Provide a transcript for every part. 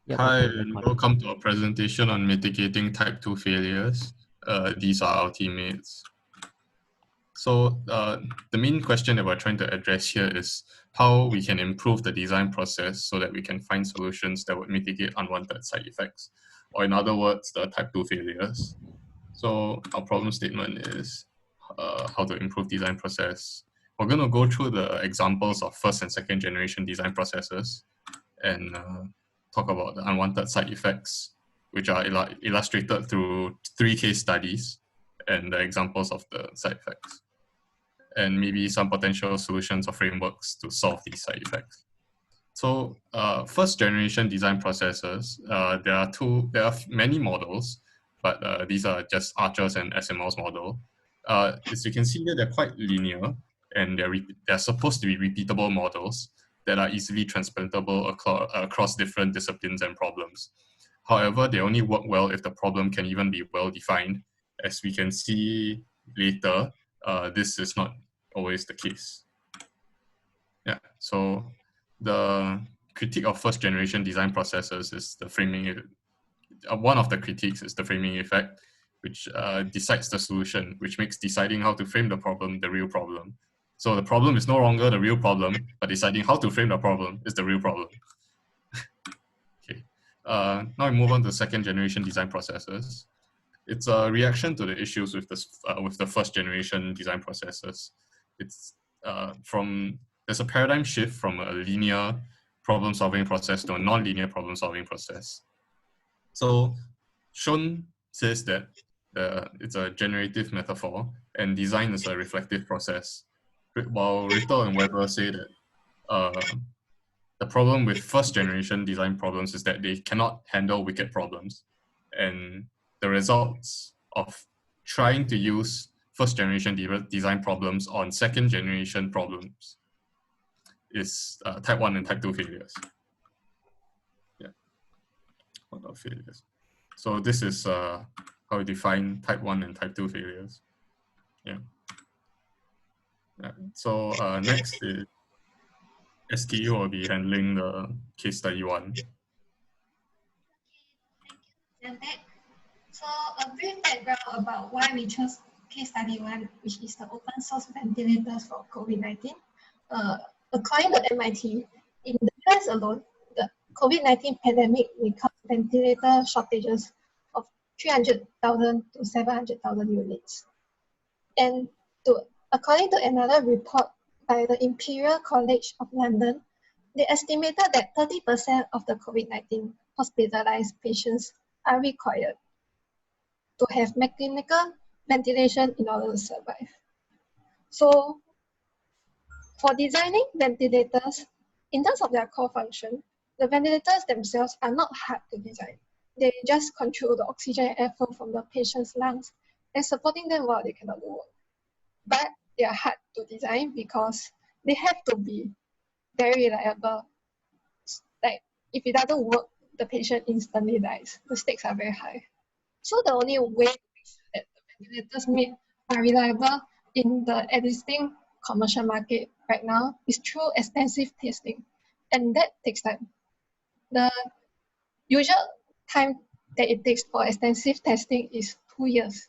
Yep, Hi, okay, and recording. welcome to our presentation on mitigating type 2 failures. These are our teammates. So the main question that we're trying to address here is how we can improve the design process so that we can find solutions that would mitigate unwanted side effects, or in other words, the type 2 failures. So our problem statement is how to improve design process. We're going to go through the examples of first and second generation design processes and talk about the unwanted side effects, which are illustrated through 3 case studies and the examples of the side effects, and maybe some potential solutions or frameworks to solve these side effects. So first generation design processes, there are many models, but these are just Archer's and SML's model. As you can see here, they're quite linear, and they're supposed to be repeatable models that are easily transplantable across different disciplines and problems. However, they only work well if the problem can even be well defined. As we can see later, this is not always the case. Yeah, so the critique of first generation design processes is the framing. One of the critiques is the framing effect, which decides the solution, which makes deciding how to frame the problem the real problem. So the problem is no longer the real problem, but deciding how to frame the problem is the real problem. Okay. Now we move on to second generation design processes. It's a reaction to the issues with the first generation design processes. It's there's a paradigm shift from a linear problem solving process to a non-linear problem solving process. So Schon says that it's a generative metaphor and design is a reflective process, while Ritter and Weber say that the problem with first generation design problems is that they cannot handle wicked problems, and the results of trying to use first generation design problems on second generation problems is type 1 and type 2 failures. Yeah, what are failures? So this is how we define type 1 and type 2 failures. Yeah. So next is STU will be handling the case study 1. So a brief background about why we chose case study 1, which is the open source ventilators for COVID-19. According to MIT, in the US alone, the COVID-19 pandemic will cause ventilator shortages of 300,000 to 700,000 units. And according to another report by the Imperial College of London, they estimated that 30% of the COVID-19 hospitalized patients are required to have mechanical ventilation in order to survive. So for designing ventilators, in terms of their core function, the ventilators themselves are not hard to design. They just control the oxygen and airflow from the patient's lungs and supporting them while they cannot do work. But they are hard to design because they have to be very reliable. Like if it doesn't work, the patient instantly dies. The stakes are very high. So the only way to make sure that the ventilators made are reliable in the existing commercial market right now is through extensive testing, and that takes time. The usual time that it takes for extensive testing is 2 years.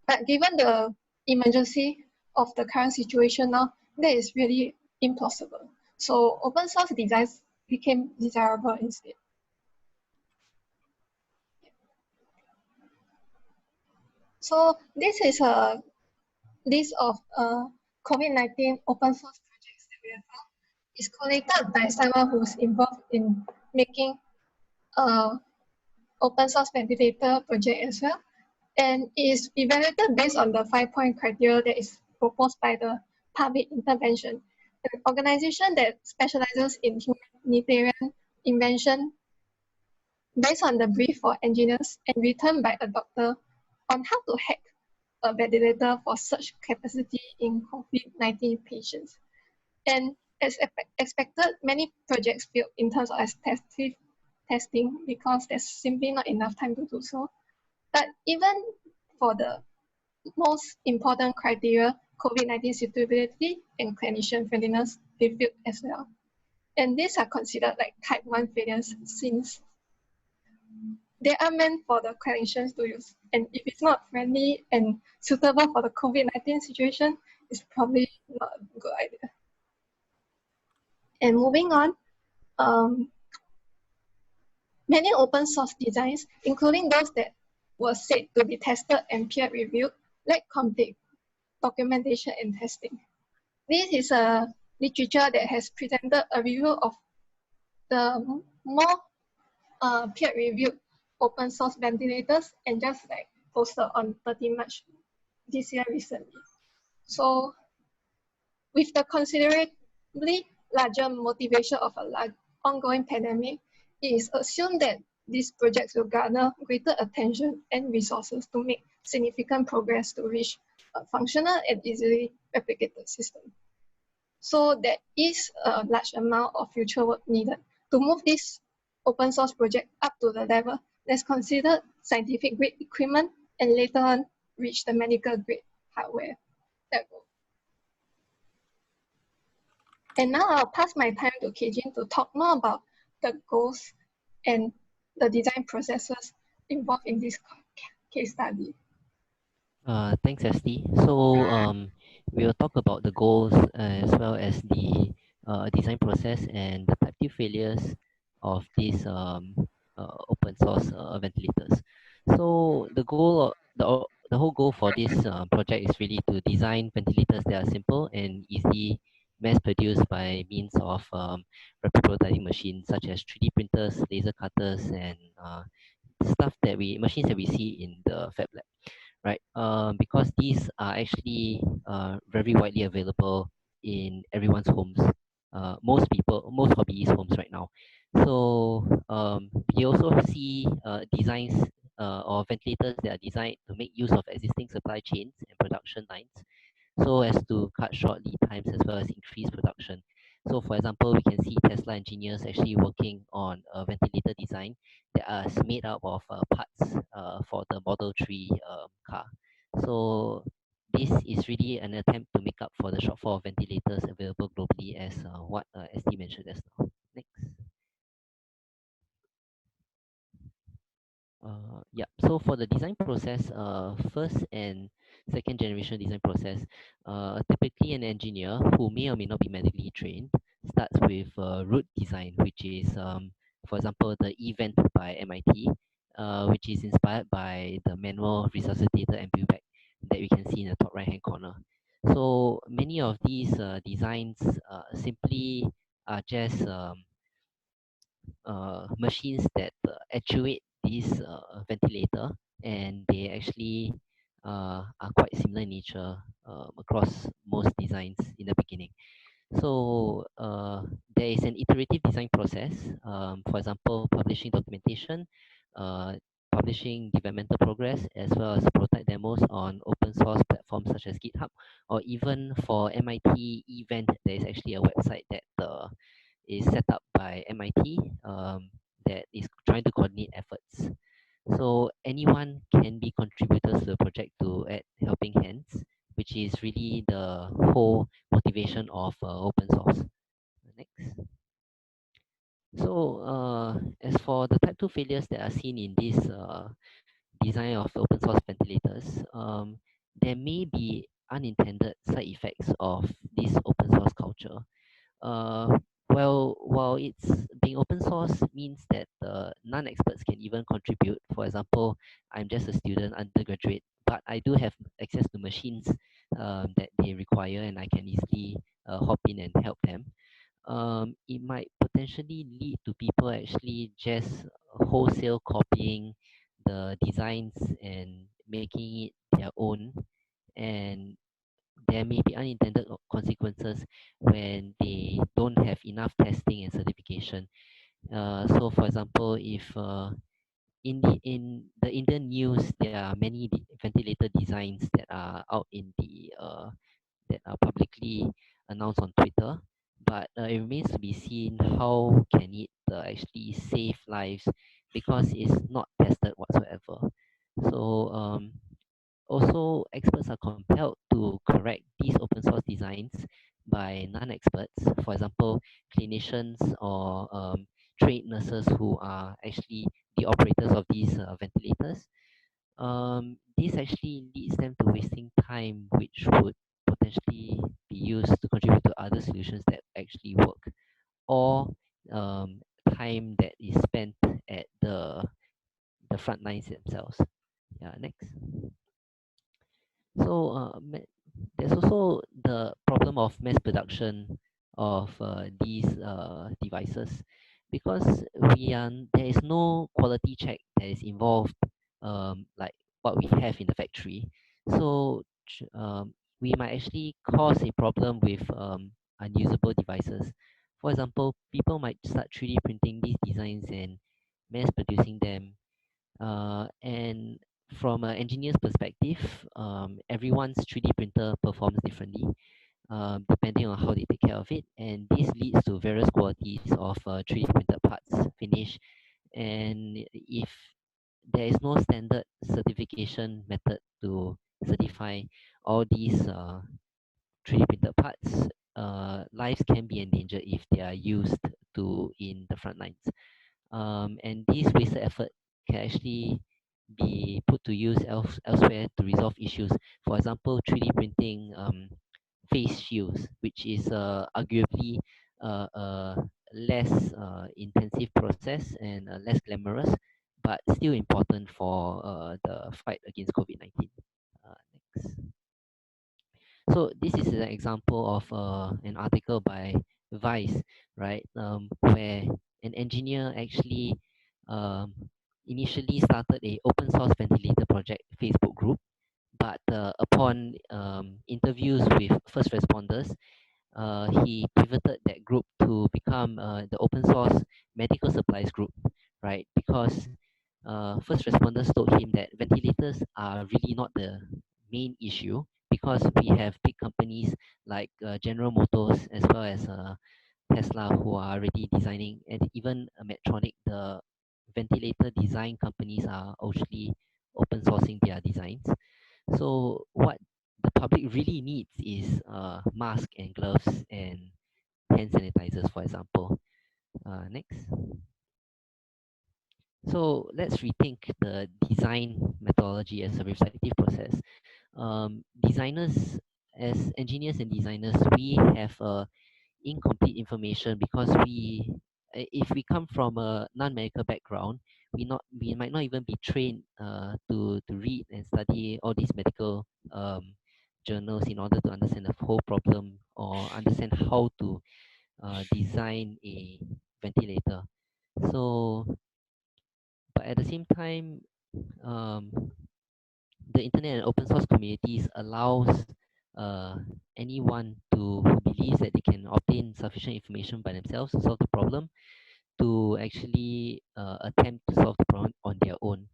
But given the emergency of the current situation now, that is really impossible. So open source designs became desirable instead. So this is a list of COVID-19 open source projects that we have found. It's collated by someone who's involved in making open source ventilator project as well. And it is evaluated based on the 5-point criteria that is proposed by the public intervention, an organization that specializes in humanitarian invention based on the brief for engineers and written by a doctor on how to hack a ventilator for surge capacity in COVID-19 patients. And as expected, many projects failed in terms of extensive testing because there's simply not enough time to do so. But even for the most important criteria, COVID-19 suitability and clinician friendliness, they failed as well. And these are considered like type 1 failures since they are meant for the clinicians to use. And if it's not friendly and suitable for the COVID-19 situation, it's probably not a good idea. And moving on, many open source designs, including those that were said to be tested and peer reviewed, lack complete documentation and testing. This is a literature that has presented a review of the more peer-reviewed open source ventilators and just like posted on 30 March this year recently. So with the considerably larger motivation of a ongoing pandemic, it is assumed that these projects will garner greater attention and resources to make significant progress to reach a functional and easily replicated system. So there is a large amount of future work needed to move this open source project up to the level that's considered scientific grade equipment and later on reach the medical grade hardware level. And now I'll pass my time to Keijin to talk more about the goals and the design processes involved in this case study. Thanks, Esti. So we'll talk about the goals as well as the design process and the type 2 failures of these open source ventilators. So the goal, the whole goal for this project is really to design ventilators that are simple and easily mass produced by means of rapid prototyping machines such as 3D printers, laser cutters, and machines that we see in the Fab Lab, right? Because these are actually very widely available in everyone's homes. Most hobbyist homes right now. So we also see designs or ventilators that are designed to make use of existing supply chains and production lines, so as to cut short lead times as well as increase production. So for example, we can see Tesla engineers actually working on a ventilator design that is made up of parts for the Model 3 car. So this is really an attempt to make up for the shortfall of ventilators available globally, as what ST mentioned just now. Next. Yeah, so for the design process, first and second generation design process, typically an engineer who may or may not be medically trained starts with root design, which is, for example, the event by MIT, which is inspired by the manual resuscitator and bag that we can see in the top right hand corner. So many of these designs simply are just machines that actuate this ventilator, and they actually are quite similar in nature across most designs in the beginning. So there is an iterative design process, for example, publishing documentation, publishing developmental progress, as well as prototype demos on open source platforms such as GitHub, or even for MIT event, there is actually a website that is set up by MIT that is trying to coordinate efforts. So anyone can be contributors to the project to add helping hands, which is really the whole motivation of open source. Next. So as for the type 2 failures that are seen in this design of open source ventilators, there may be unintended side effects of this open source culture. Well, while it's being open source means that non-experts can even contribute. For example, I'm just a student, undergraduate, but I do have access to machines that they require, and I can easily hop in and help them. It might potentially lead to people actually just wholesale copying the designs and making it their own, and there may be unintended consequences when they don't have enough testing and certification. So, for example, if in the Indian news, there are many ventilator designs that are out in the that are publicly announced on Twitter, but it remains to be seen how can it actually save lives, because it's not tested whatsoever. So also, experts are compelled to correct these open source designs by non-experts, for example, clinicians or trained nurses who are actually the operators of these ventilators, this actually leads them to wasting time, which would potentially be used to contribute to other solutions that actually work, or time that is spent at the front lines themselves. Yeah, next. So there's also the problem of mass production of these devices, because there is no quality check that is involved, like what we have in the factory. So we might actually cause a problem with unusable devices. For example, people might start 3D printing these designs and mass producing them, and from an engineer's perspective, everyone's 3D printer performs differently, depending on how they take care of it. And this leads to various qualities of 3D printed parts finish. And if there is no standard certification method to certify all these 3D printed parts, lives can be endangered if they are used to in the front lines. And this wasted effort can actually be put to use elsewhere to resolve issues. For example, 3D printing face shields, which is arguably a less intensive process and less glamorous, but still important for the fight against COVID-19. Next. So this is an example of an article by Vice, right, where an engineer actually um, initially started a open source ventilator project Facebook group, but upon interviews with first responders, he pivoted that group to become the open source medical supplies group, right? Because first responders told him that ventilators are really not the main issue, because we have big companies like General Motors as well as Tesla who are already designing, and even Medtronic, the ventilator design companies are actually open sourcing their designs. So what the public really needs is masks and gloves and hand sanitizers, for example. Next. So let's rethink the design methodology as a reflective process. Designers, as engineers and designers, we have incomplete information because if we come from a non-medical background, we might not even be trained to read and study all these medical journals in order to understand the whole problem or understand how to design a ventilator. So, but at the same time, um, the internet and open source communities allows uh, anyone who believes that they can obtain sufficient information by themselves to solve the problem to actually attempt to solve the problem on their own.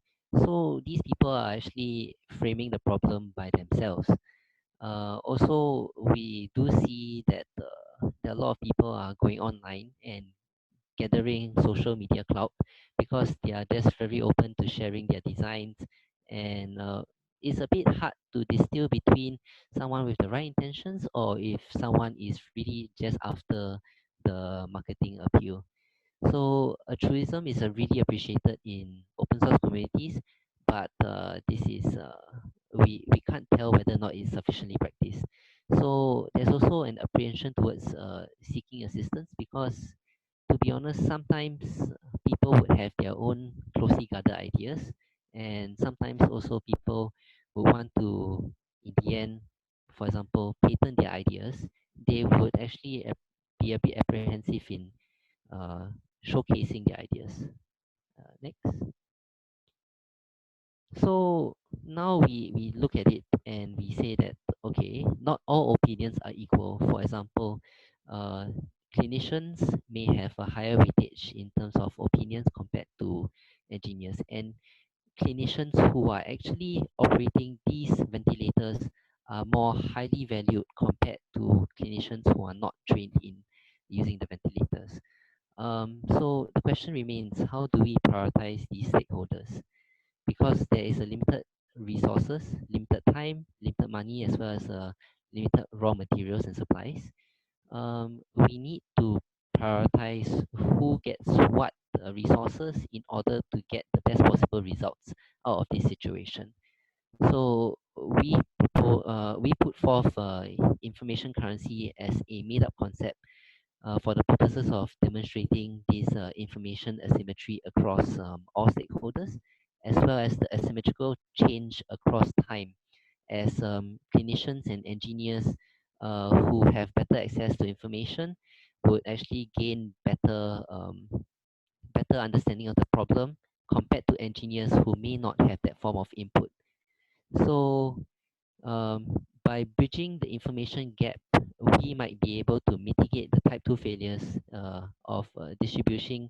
So these people are actually framing the problem by themselves. Also, we do see that a lot of people are going online and gathering social media clout because they are just very open to sharing their designs, and it's a bit hard to distill between someone with the right intentions or if someone is really just after the marketing appeal. So altruism is really appreciated in open source communities, but this is we can't tell whether or not it's sufficiently practiced. So there's also an apprehension towards seeking assistance because, to be honest, sometimes people would have their own closely guarded ideas, and sometimes also people would want to, in the end, for example, patent their ideas. They would actually be a bit apprehensive in uh, showcasing their ideas. Next. So now we look at it and we say that, okay, not all opinions are equal. For example, uh, clinicians may have a higher weightage in terms of opinions compared to engineers, and clinicians who are actually operating these ventilators are more highly valued compared to clinicians who are not trained in using the ventilators. So the question remains, how do we prioritize these stakeholders? Because there is a limited resources, limited time, limited money, as well as limited raw materials and supplies. We need to prioritize who gets what resources in order to get the best possible results out of this situation. So we put forth information currency as a made-up concept for the purposes of demonstrating this information asymmetry across all stakeholders, as well as the asymmetrical change across time, as clinicians and engineers who have better access to information would actually gain better understanding of the problem compared to engineers who may not have that form of input. So by bridging the information gap, we might be able to mitigate the type 2 failures of distributing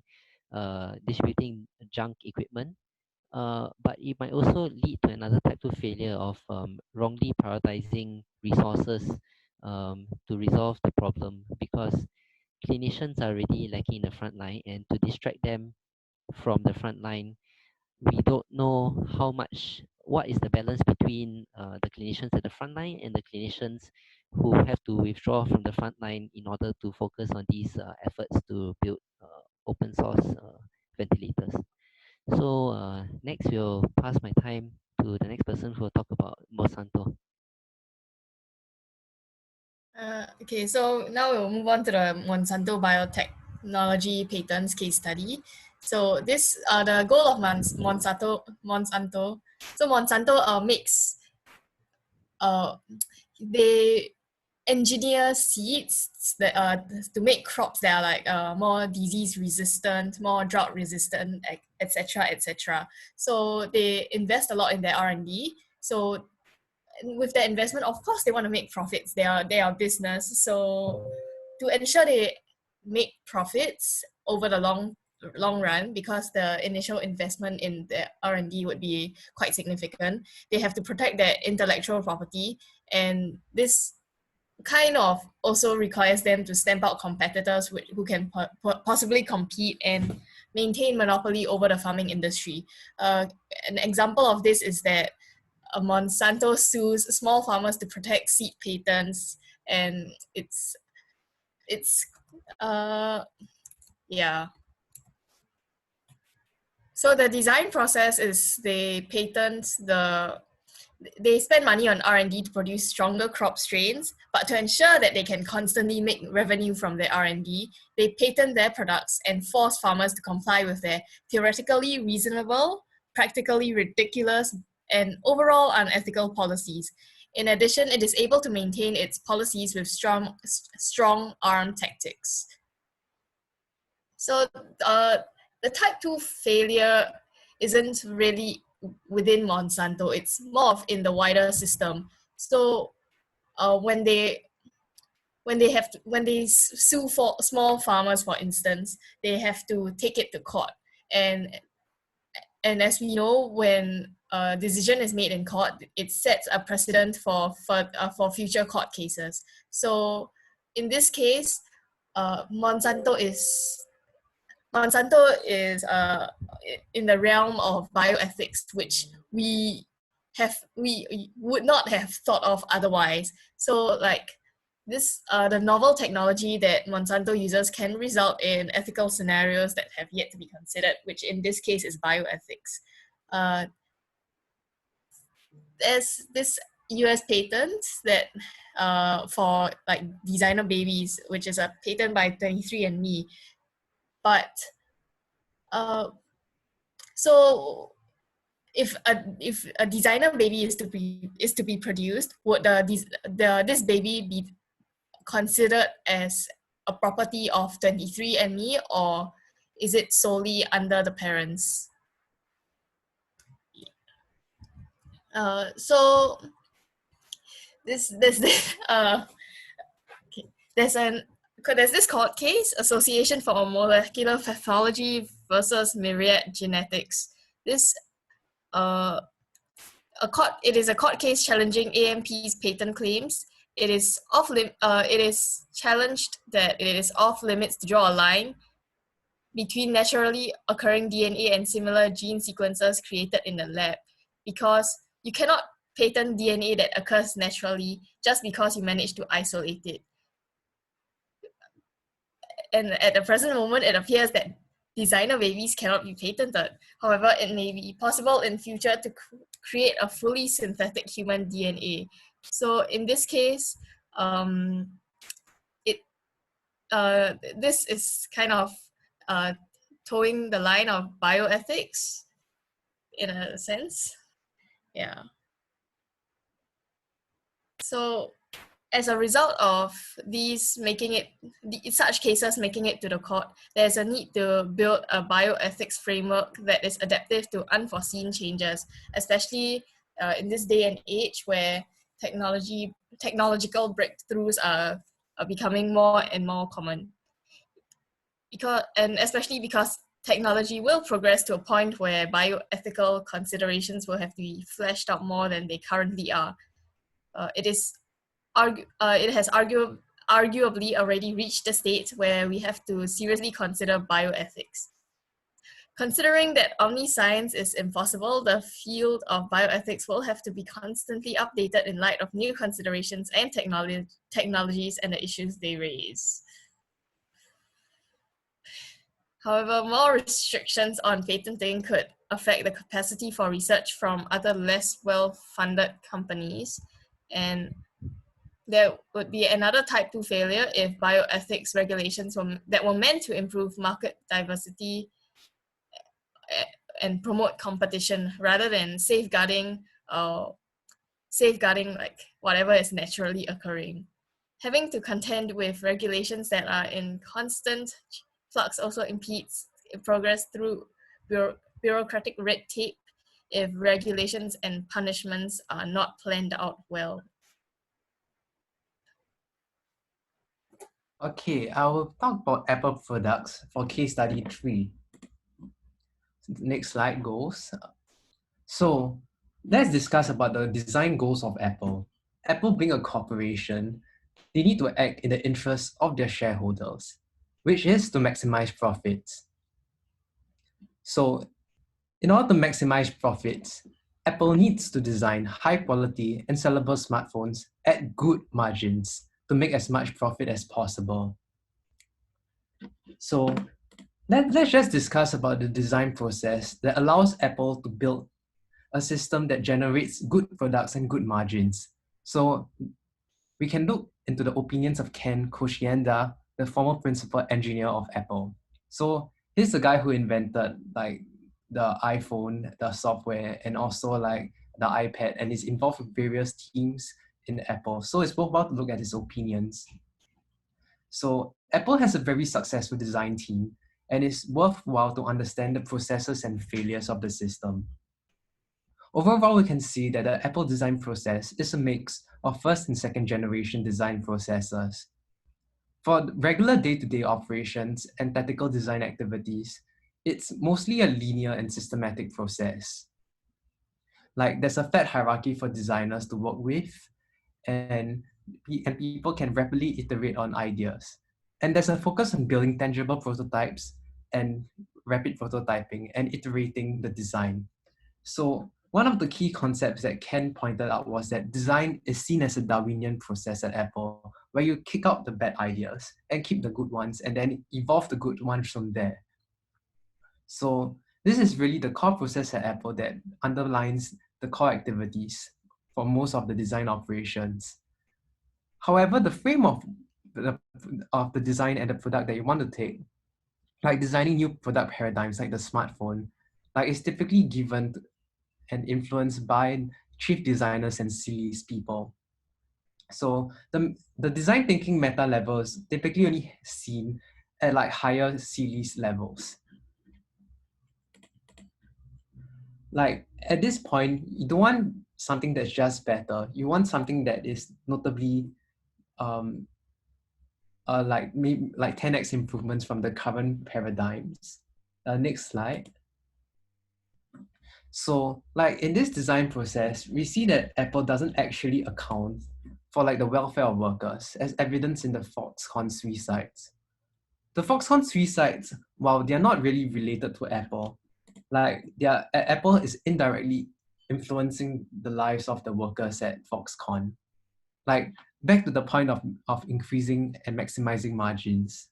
junk equipment. But it might also lead to another type 2 failure of wrongly prioritizing resources to resolve the problem, because clinicians are already lacking in the front line, and to distract them from the front line, we don't know what is the balance between the clinicians at the front line and the clinicians who have to withdraw from the front line in order to focus on these efforts to build open source ventilators. So next we'll pass my time to the next person who will talk about Monsanto. Okay, so now we'll move on to the Monsanto biotechnology patents case study. So this the goal of Monsanto. So Monsanto makes they engineer seeds that to make crops that are like more disease resistant, more drought resistant, etc., etc. So they invest a lot in their R&D. So with their investment, of course, they want to make profits. They are business. So to ensure they make profits over the long run, because the initial investment in the R&D would be quite significant, they have to protect their intellectual property, and this kind of also requires them to stamp out competitors who can possibly compete and maintain monopoly over the farming industry. An example of this is that Monsanto sues small farmers to protect seed patents, and it's yeah. So the design process is they spend money on R&D to produce stronger crop strains, but to ensure that they can constantly make revenue from their R&D, they patent their products and force farmers to comply with their theoretically reasonable, practically ridiculous, and overall unethical policies. In addition, it is able to maintain its policies with strong arm tactics. So the type 2 failure isn't really within Monsanto, it's more of in the wider system. So when they sue for small farmers, for instance, they have to take it to court, and as we know, when a decision is made in court, it sets a precedent for future court cases. So in this case, Monsanto is in the realm of bioethics, which we would not have thought of otherwise. So like this, the novel technology that Monsanto uses can result in ethical scenarios that have yet to be considered, which in this case is bioethics. There's this US patent that for like designer babies, which is a patent by 23andMe. But so if a designer baby is to be produced, would this baby be considered as a property of 23andMe, or is it solely under the parents? So there's this court case, Association for Molecular Pathology versus Myriad Genetics. This it is a court case challenging AMP's patent claims. It is challenged that it is off limits to draw a line between naturally occurring DNA and similar gene sequences created in the lab, because you cannot patent DNA that occurs naturally just because you manage to isolate it. And at the present moment, it appears that designer babies cannot be patented. However, it may be possible in future to create a fully synthetic human DNA. So in this case, this is kind of towing the line of bioethics in a sense. Yeah. So as a result of these such cases making it to the court, there's a need to build a bioethics framework that is adaptive to unforeseen changes, especially in this day and age where technological breakthroughs are becoming more and more common. Especially because technology will progress to a point where bioethical considerations will have to be fleshed out more than they currently are. It has arguably already reached the state where we have to seriously consider bioethics. Considering that omniscience is impossible, the field of bioethics will have to be constantly updated in light of new considerations and technologies and the issues they raise. However, more restrictions on patenting could affect the capacity for research from other less well-funded companies, and there would be another type 2 failure if bioethics regulations that were meant to improve market diversity and promote competition rather than safeguarding like whatever is naturally occurring. Having to contend with regulations that are in constant flux also impedes progress through bureaucratic red tape if regulations and punishments are not planned out well. Okay, I will talk about Apple products for case study 3. Next slide goes. So let's discuss about the design goals of Apple. Apple being a corporation, they need to act in the interest of their shareholders, which is to maximize profits. So in order to maximize profits, Apple needs to design high quality and sellable smartphones at good margins to make as much profit as possible. So let's just discuss about the design process that allows Apple to build a system that generates good products and good margins. So we can look into the opinions of Ken Koshienda, the former principal engineer of Apple. So he's the guy who invented like the iPhone, the software, and also like the iPad, and is involved with various teams in Apple. So it's worthwhile to look at his opinions. So Apple has a very successful design team, and it's worthwhile to understand the processes and failures of the system. Overall, we can see that the Apple design process is a mix of first and second generation design processes. For regular day-to-day operations and tactical design activities, it's mostly a linear and systematic process. Like there's a flat hierarchy for designers to work with, and people can rapidly iterate on ideas. And there's a focus on building tangible prototypes and rapid prototyping and iterating the design. So one of the key concepts that Ken pointed out was that design is seen as a Darwinian process at Apple, where you kick out the bad ideas and keep the good ones and then evolve the good ones from there. So this is really the core process at Apple that underlines the core activities for most of the design operations. However, the frame of the design and the product that you want to take, like designing new product paradigms like the smartphone, like is typically given and influenced by chief designers and C-list people. So the design thinking meta level is typically only seen at like higher C-list levels. Like at this point, you don't want something that's just better. You want something that is notably like maybe like 10x improvements from the current paradigms. Next slide. So like in this design process, we see that Apple doesn't actually account for like the welfare of workers, as evidenced in the Foxconn suicides. The Foxconn suicides, while they're not really related to Apple, like Apple is indirectly influencing the lives of the workers at Foxconn. Like back to the point of increasing and maximizing margins.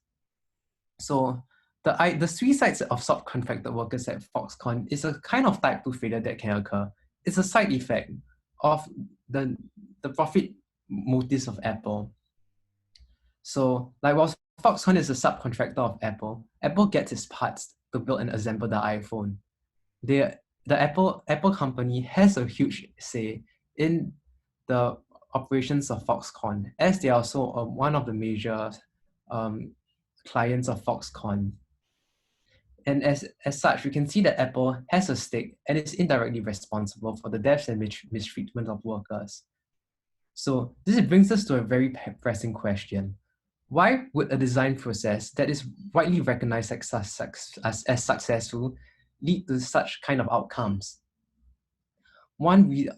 So The suicides of subcontracted workers at Foxconn is a kind of type 2 failure that can occur. It's a side effect of the profit motives of Apple. So, like, while Foxconn is a subcontractor of Apple, Apple gets its parts to build and assemble the iPhone. The Apple company has a huge say in the operations of Foxconn, as they are also one of the major clients of Foxconn. And as such, we can see that Apple has a stake and is indirectly responsible for the deaths and mistreatment of workers. So this brings us to a very pressing question. Why would a design process that is widely recognized as successful lead to such kind of outcomes? One reason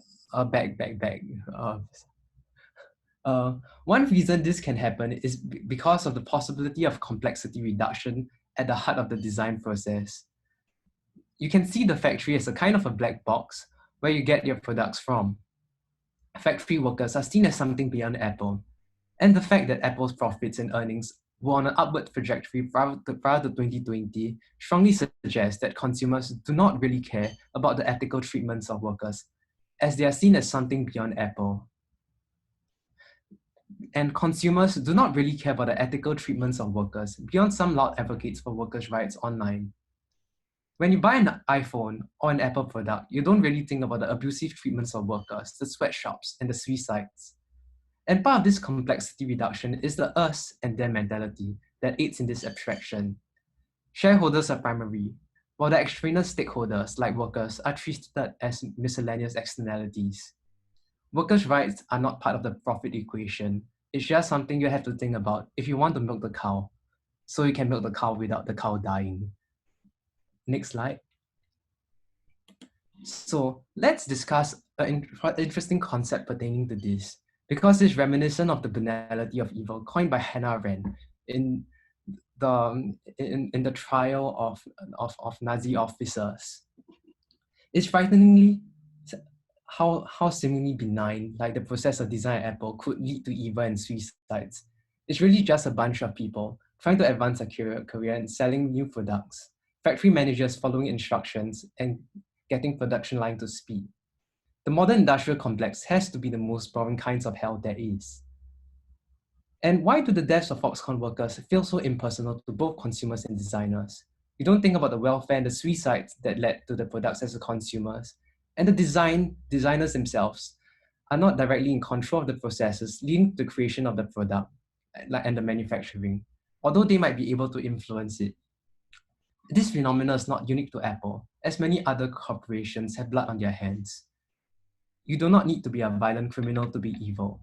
this can happen is because of the possibility of complexity reduction at the heart of the design process. You can see the factory as a kind of a black box where you get your products from. Factory workers are seen as something beyond Apple, and the fact that Apple's profits and earnings were on an upward trajectory prior to 2020 strongly suggests that consumers do not really care about the ethical treatments of workers, as they are seen as something beyond Apple. And consumers do not really care about the ethical treatments of workers beyond some loud advocates for workers' rights online. When you buy an iPhone or an Apple product, you don't really think about the abusive treatments of workers, the sweatshops, and the suicides. And part of this complexity reduction is the us and them mentality that aids in this abstraction. Shareholders are primary, while the extraneous stakeholders, like workers, are treated as miscellaneous externalities. Workers' rights are not part of the profit equation. It's just something you have to think about if you want to milk the cow, so you can milk the cow without the cow dying. Next slide. So let's discuss an interesting concept pertaining to this, because it's reminiscent of the banality of evil coined by Hannah Arendt in the trial of Nazi officers. It's frighteningly how seemingly benign, like the process of design at Apple, could lead to evil and suicides. It's really just a bunch of people trying to advance a career and selling new products, factory managers following instructions and getting production line to speed. The modern industrial complex has to be the most boring kinds of hell there is. And why do the deaths of Foxconn workers feel so impersonal to both consumers and designers? You don't think about the welfare and the suicides that led to the products as the consumers. And the designers themselves are not directly in control of the processes leading to the creation of the product and the manufacturing, although they might be able to influence it. This phenomenon is not unique to Apple, as many other corporations have blood on their hands. You do not need to be a violent criminal to be evil.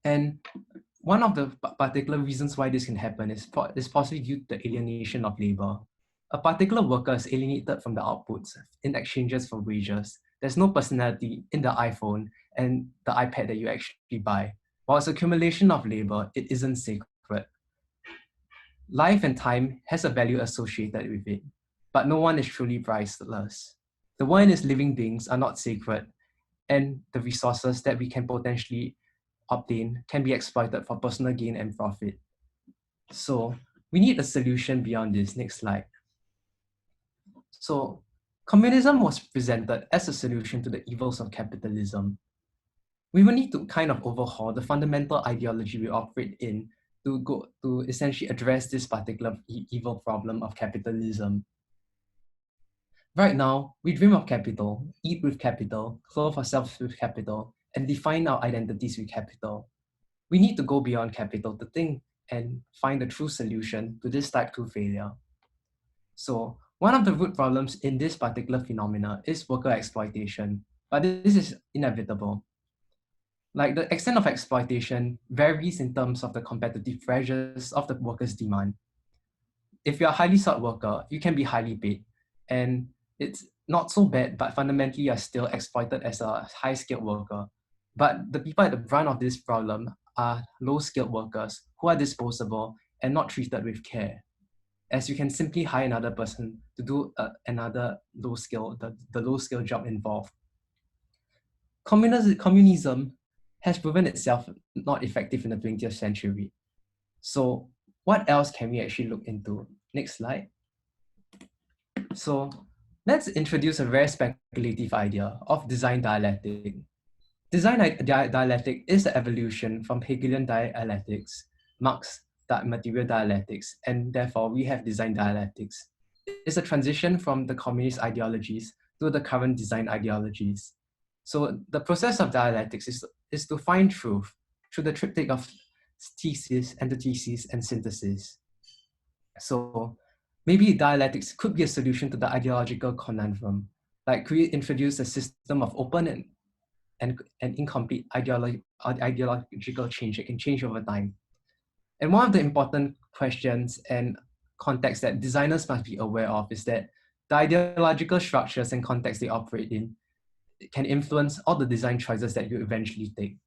And one of the particular reasons why this can happen is possibly due to the alienation of labor. A particular worker is alienated from the outputs in exchanges for wages. There's no personality in the iPhone and the iPad that you actually buy. While it's accumulation of labor, it isn't sacred. Life and time has a value associated with it, but no one is truly priceless. The one is living beings are not sacred, and the resources that we can potentially obtain can be exploited for personal gain and profit. So we need a solution beyond this. Next slide. So communism was presented as a solution to the evils of capitalism. We will need to kind of overhaul the fundamental ideology we operate in to essentially address this particular evil problem of capitalism. Right now, we dream of capital, eat with capital, clothe ourselves with capital, and define our identities with capital. We need to go beyond capital to think and find the true solution to this type 2 failure. So one of the root problems in this particular phenomena is worker exploitation, but this is inevitable. Like, the extent of exploitation varies in terms of the competitive pressures of the worker's demand. If you're a highly sought worker, you can be highly paid, and it's not so bad, but fundamentally you're still exploited as a high-skilled worker. But the people at the brunt of this problem are low-skilled workers who are disposable and not treated with care, as you can simply hire another person to do another low-skill, the low-skill job involved. Communism has proven itself not effective in the 20th century. So what else can we actually look into? Next slide. So let's introduce a very speculative idea of design dialectic. Dialectic is the evolution from Hegelian dialectics, Marx material dialectics, and therefore we have design dialectics. It's a transition from the communist ideologies to the current design ideologies. So the process of dialectics is to find truth through the triptych of thesis, antithesis, and synthesis. So maybe dialectics could be a solution to the ideological conundrum. Like, could we introduce a system of open and incomplete ideological change that can change over time? And one of the important questions and contexts that designers must be aware of is that the ideological structures and contexts they operate in can influence all the design choices that you eventually take.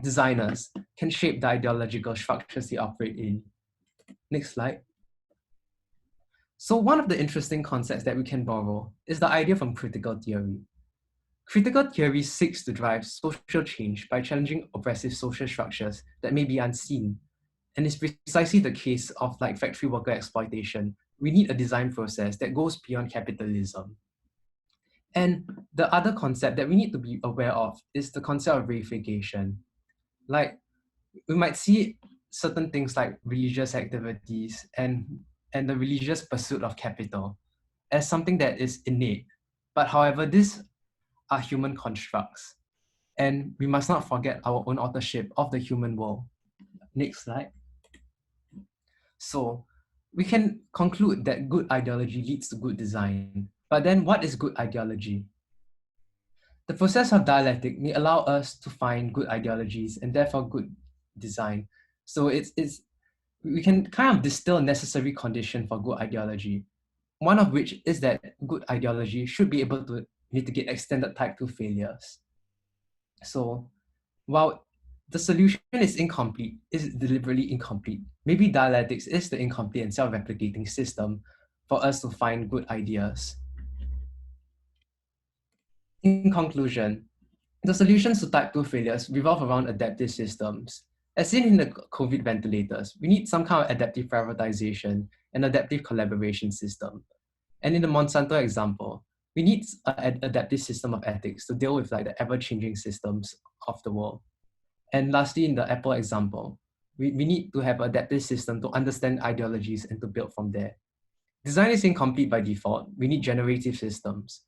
Designers can shape the ideological structures they operate in. Next slide. So one of the interesting concepts that we can borrow is the idea from critical theory. Critical theory seeks to drive social change by challenging oppressive social structures that may be unseen. And it's precisely the case of like factory worker exploitation. We need a design process that goes beyond capitalism. And the other concept that we need to be aware of is the concept of reification. Like, we might see certain things like religious activities and the religious pursuit of capital as something that is innate. But however, these are human constructs. And we must not forget our own authorship of the human world. Next slide. So we can conclude that good ideology leads to good design. But then what is good ideology? The process of dialectic may allow us to find good ideologies and therefore good design. So we can kind of distill a necessary condition for good ideology. One of which is that good ideology should be able to mitigate extended type 2 failures. So while the solution is incomplete, is deliberately incomplete, maybe dialectics is the incomplete and self-replicating system for us to find good ideas. In conclusion, the solutions to type 2 failures revolve around adaptive systems. As seen in the COVID ventilators, we need some kind of adaptive prioritization and adaptive collaboration system. And in the Monsanto example, we need an adaptive system of ethics to deal with like the ever-changing systems of the world. And lastly, in the Apple example, we need to have an adaptive system to understand ideologies and to build from there. Design is incomplete by default. We need generative systems.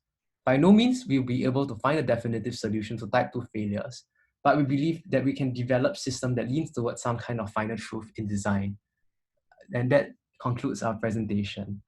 By no means will we be able to find a definitive solution to type 2 failures, but we believe that we can develop system that leans towards some kind of final truth in design. And that concludes our presentation.